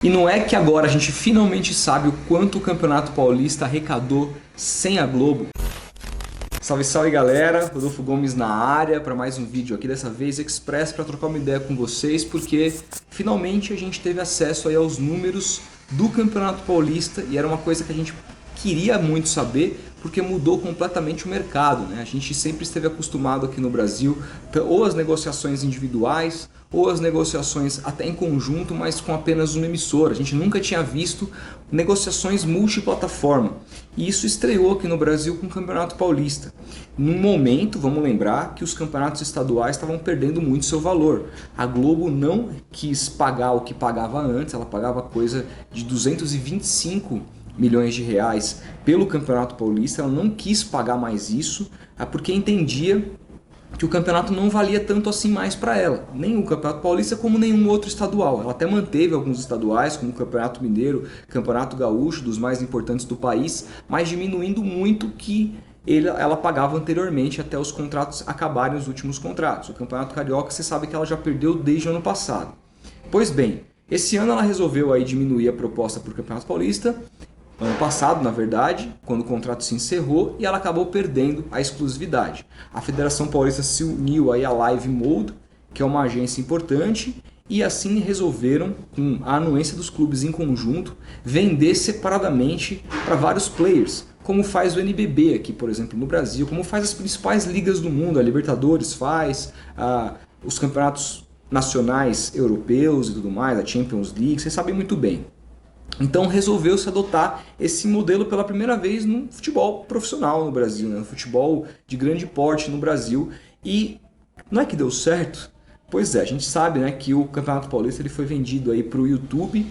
E não é que agora a gente finalmente sabe o quanto o Campeonato Paulista arrecadou sem a Globo? Salve, salve galera, Rodolfo Gomes na área para mais um vídeo aqui, dessa vez Express, para trocar uma ideia com vocês, porque finalmente a gente teve acesso aí aos números do Campeonato Paulista e era uma coisa que a gente queria muito saber, porque mudou completamente o mercado, né? A gente sempre esteve acostumado aqui no Brasil, ou as negociações individuais, ou as negociações até em conjunto, mas com apenas uma emissora. A gente nunca tinha visto negociações multiplataforma. E isso estreou aqui no Brasil com o Campeonato Paulista. Num momento, vamos lembrar, que os campeonatos estaduais estavam perdendo muito seu valor. A Globo não quis pagar o que pagava antes, ela pagava coisa de 225 milhões de reais pelo Campeonato Paulista. Ela não quis pagar mais isso, porque entendia que o campeonato não valia tanto assim mais para ela, nem o Campeonato Paulista como nenhum outro estadual. Ela até manteve alguns estaduais, como o Campeonato Mineiro, Campeonato Gaúcho, dos mais importantes do país, mas diminuindo muito o que ela pagava anteriormente até os contratos acabarem, os últimos contratos. O Campeonato Carioca, você sabe que ela já perdeu desde o ano passado. Pois bem, esse ano ela resolveu aí diminuir a proposta para o Campeonato Paulista, ano passado, na verdade, quando o contrato se encerrou, e ela acabou perdendo a exclusividade. A Federação Paulista se uniu aí à Live Mode, que é uma agência importante, e assim resolveram, com a anuência dos clubes em conjunto, vender separadamente para vários players, como faz o NBB aqui, por exemplo, no Brasil, como faz as principais ligas do mundo, a Libertadores faz, os campeonatos nacionais europeus e tudo mais, a Champions League, vocês sabem muito bem. Então resolveu-se adotar esse modelo pela primeira vez no futebol profissional no Brasil, né? No futebol de grande porte no Brasil. E não é que deu certo? Pois é, a gente sabe, né, que o Campeonato Paulista ele foi vendido para o YouTube,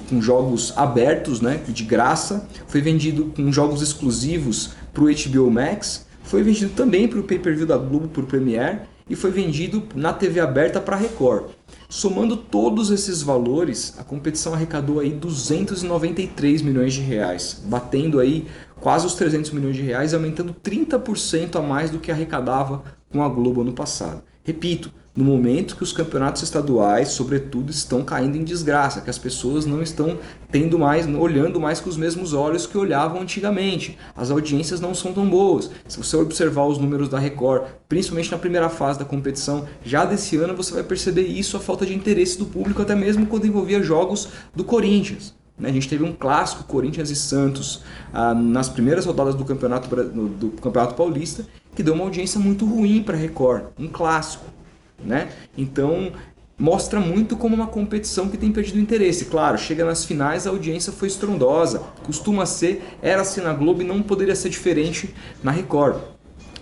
com jogos abertos, né, de graça. Foi vendido com jogos exclusivos para o HBO Max. Foi vendido também para o pay-per-view da Globo, por Premiere. E foi vendido na TV aberta para a Record. Somando todos esses valores, a competição arrecadou aí 293 milhões de reais, batendo aí quase os 300 milhões de reais e aumentando 30% a mais do que arrecadava com a Globo ano passado. Repito, no momento que os campeonatos estaduais, sobretudo, estão caindo em desgraça, que as pessoas não estão olhando mais com os mesmos olhos que olhavam antigamente. As audiências não são tão boas. Se você observar os números da Record, principalmente na primeira fase da competição, já desse ano você vai perceber isso, a falta de interesse do público, até mesmo quando envolvia jogos do Corinthians. A gente teve um clássico, Corinthians e Santos, nas primeiras rodadas do Campeonato Paulista, que deu uma audiência muito ruim para a Record, um clássico. Né? Então mostra muito como uma competição que tem perdido interesse. Claro, chega nas finais, a audiência foi estrondosa, costuma ser, era assim na Globo e não poderia ser diferente na Record.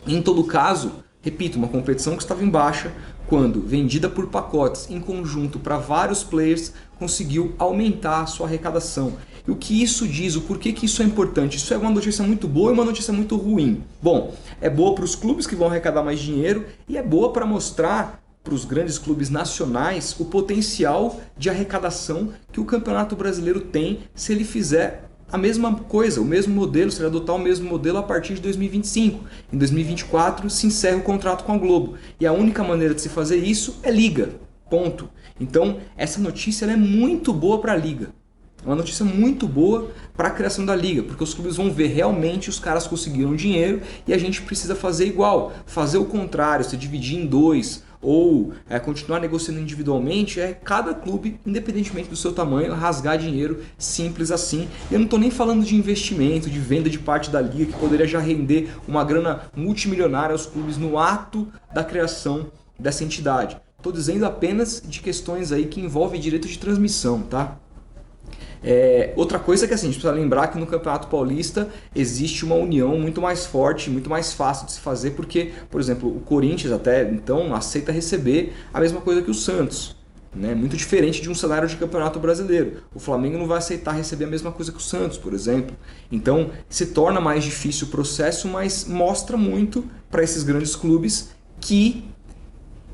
Em todo caso, repito, uma competição que estava em baixa, quando vendida por pacotes em conjunto para vários players, conseguiu aumentar a sua arrecadação. E o que isso diz, o porquê que isso é importante? Isso é uma notícia muito boa e uma notícia muito ruim. Bom, é boa para os clubes que vão arrecadar mais dinheiro e é boa para mostrar para os grandes clubes nacionais o potencial de arrecadação que o Campeonato Brasileiro tem se ele fizer a mesma coisa, o mesmo modelo, se ele adotar o mesmo modelo a partir de 2025. Em 2024 se encerra o contrato com a Globo. E a única maneira de se fazer isso é liga. Ponto. Então essa notícia ela é muito boa para a liga. É uma notícia muito boa para a criação da liga, porque os clubes vão ver realmente os caras conseguiram dinheiro e a gente precisa fazer igual, fazer o contrário, se dividir em dois ou continuar negociando individualmente, cada clube, independentemente do seu tamanho, rasgar dinheiro, simples assim. E eu não estou nem falando de investimento, de venda de parte da liga, que poderia já render uma grana multimilionária aos clubes no ato da criação dessa entidade. Estou dizendo apenas de questões aí que envolvem direito de transmissão, tá? Outra coisa é que assim, a gente precisa lembrar que no Campeonato Paulista existe uma união muito mais forte, muito mais fácil de se fazer, porque, por exemplo, o Corinthians até então aceita receber a mesma coisa que o Santos, né? Muito diferente de um cenário de Campeonato Brasileiro. O Flamengo não vai aceitar receber a mesma coisa que o Santos, por exemplo. Então se torna mais difícil o processo, mas mostra muito para esses grandes clubes que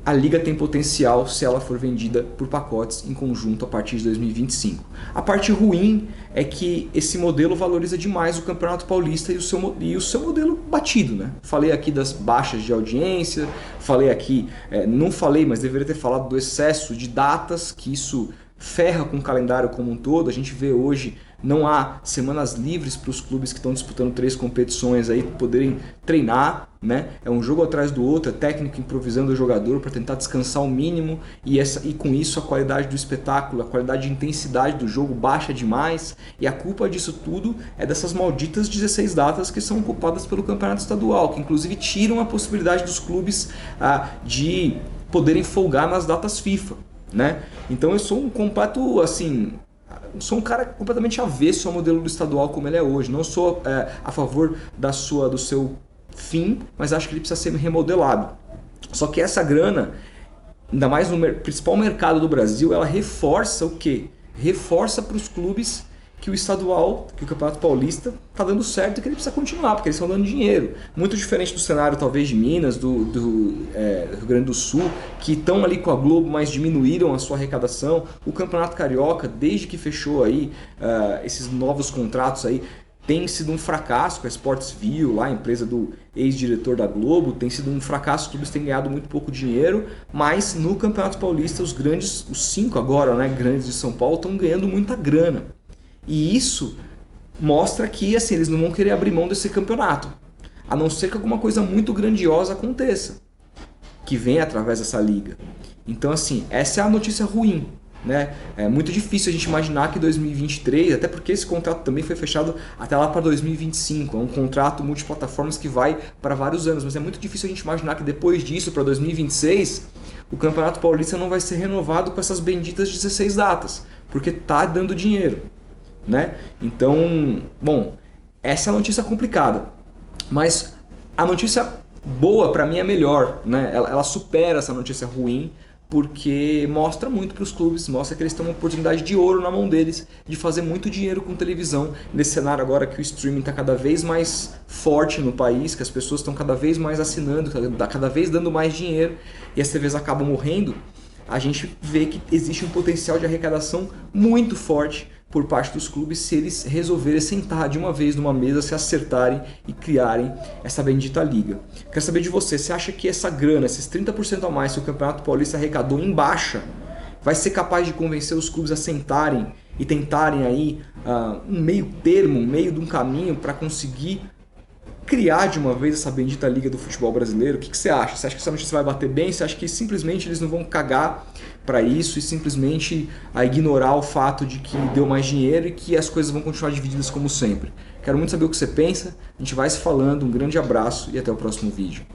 a liga tem potencial se ela for vendida por pacotes em conjunto a partir de 2025. A parte ruim é que esse modelo valoriza demais o Campeonato Paulista e o seu modelo batido, né? Falei aqui das baixas de audiência, falei aqui, não falei, mas deveria ter falado do excesso de datas, que isso ferra com o calendário como um todo. A gente vê hoje, não há semanas livres para os clubes que estão disputando 3 competições aí poderem treinar, né? É um jogo atrás do outro, é técnico improvisando o jogador para tentar descansar o mínimo, e com isso a qualidade do espetáculo, a qualidade de intensidade do jogo baixa demais, e a culpa disso tudo é dessas malditas 16 datas que são ocupadas pelo campeonato estadual, que inclusive tiram a possibilidade dos clubes de poderem folgar nas datas FIFA, né? Então eu sou um completo, assim, sou um cara completamente avesso ao modelo do estadual como ele é hoje. Não sou a favor do seu fim, mas acho que ele precisa ser remodelado. Só que essa grana, ainda mais no principal mercado do Brasil, ela reforça o quê? Reforça para os clubes que o estadual, que o Campeonato Paulista está dando certo e que ele precisa continuar, porque eles estão dando dinheiro. Muito diferente do cenário talvez de Minas, do Rio Grande do Sul, que estão ali com a Globo, mas diminuíram a sua arrecadação. O Campeonato Carioca, desde que fechou aí esses novos contratos aí, tem sido um fracasso com a Sportsville, lá, a empresa do ex-diretor da Globo, tem sido um fracasso, os clubes têm ganhado muito pouco dinheiro, mas no Campeonato Paulista os 5 agora, né, grandes de São Paulo, estão ganhando muita grana. E isso mostra que assim, eles não vão querer abrir mão desse campeonato, a não ser que alguma coisa muito grandiosa aconteça, que venha através dessa liga. Então assim, essa é a notícia ruim. Né? É muito difícil a gente imaginar que 2023, até porque esse contrato também foi fechado até lá para 2025, é um contrato multiplataformas que vai para vários anos, mas é muito difícil a gente imaginar que depois disso, para 2026, o Campeonato Paulista não vai ser renovado com essas benditas 16 datas, porque tá dando dinheiro, né? Então, bom, essa é a notícia complicada, mas a notícia boa para mim é melhor, né? Ela supera essa notícia ruim, porque mostra muito para os clubes, mostra que eles têm uma oportunidade de ouro na mão deles de fazer muito dinheiro com televisão, nesse cenário agora que o streaming está cada vez mais forte no país, que as pessoas estão cada vez mais assinando, cada vez dando mais dinheiro e as TVs acabam morrendo. A gente vê que existe um potencial de arrecadação muito forte por parte dos clubes se eles resolverem sentar de uma vez numa mesa, se acertarem e criarem essa bendita liga. Quero saber de você, você acha que essa grana, esses 30% a mais que o Campeonato Paulista arrecadou em baixa, vai ser capaz de convencer os clubes a sentarem e tentarem aí um meio termo, um meio de um caminho para conseguir criar de uma vez essa bendita liga do futebol brasileiro? O que você acha? Você acha que essa notícia vai bater bem? Você acha que simplesmente eles não vão cagar para isso e simplesmente ignorar o fato de que deu mais dinheiro e que as coisas vão continuar divididas como sempre? Quero muito saber o que você pensa. A gente vai se falando. Um grande abraço e até o próximo vídeo.